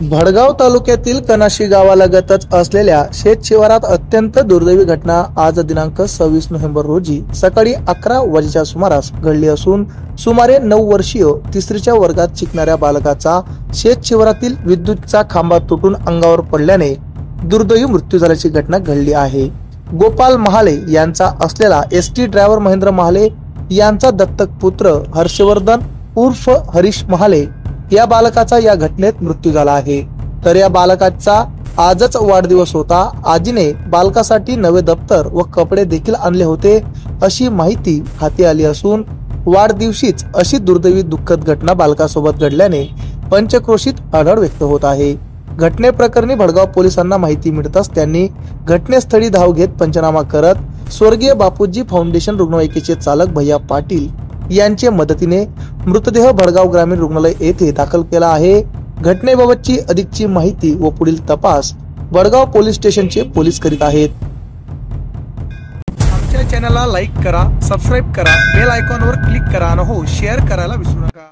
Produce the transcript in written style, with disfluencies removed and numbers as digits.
भडगाव तालुक्यातील कनाशी गावालगतच असलेल्या शेत शिवारात अत्यंत दुर्दैवी घटना आज दिनांक 26 नोव्हेंबर रोजी सकाळी 11 वाजेच्या सुमारास घडली असून सुमारे 9 वर्षीय तिसरीच्या वर्गात शिकणाऱ्या बालकाचा शेत शिवारातील विद्युतचा खांबा तुटून अंगावर पडल्याने दुर्दैवी मृत्यू झाल्याची घटना घडली आहे। गोपाल महाले यांचा असलेला एसटी ड्रायव्हर महेंद्र महाले यांचा दत्तक पुत्र हर्षवर्धन उर्फ हरीश महाले या बालकाचा या घटनेत मृत्यू झाला आहे। तर या बालकाचा आजच वाढदिवस होता। आजीने बालकासाठी नवे दप्तर व कपडे देखील आणले होते अशी माहिती हाती आली असून वाढदिवशीच अशी दुर्दैवी दुःखद घटना बालकासोबत घडल्याने पंचक्रोशीत आढळ व्यक्त होत आहे। घटनेप्रकरणी भडगाव पोलिसांना माहिती मिळताच त्यांनी घटनास्थळी धाव घेत पंचनामा करत स्वर्गीय बापूजी फाउंडेशन रुग्णवाहिकेचे चालक भैया पाटील यांच्या मदतीने मृतदेह भडगाव ग्रामीण रुग्णालय येथे दाखल केला आहे। घटनेबाबतची अधिकची माहिती व पुढील तपास भडगाव पोलीस स्टेशनचे पोलीस करीत आहेत। आमच्या चॅनलला लाईक करा, सबस्क्राइब करा, बेल आयकॉनवर क्लिक करा आणि शेअर करायला विसरू नका।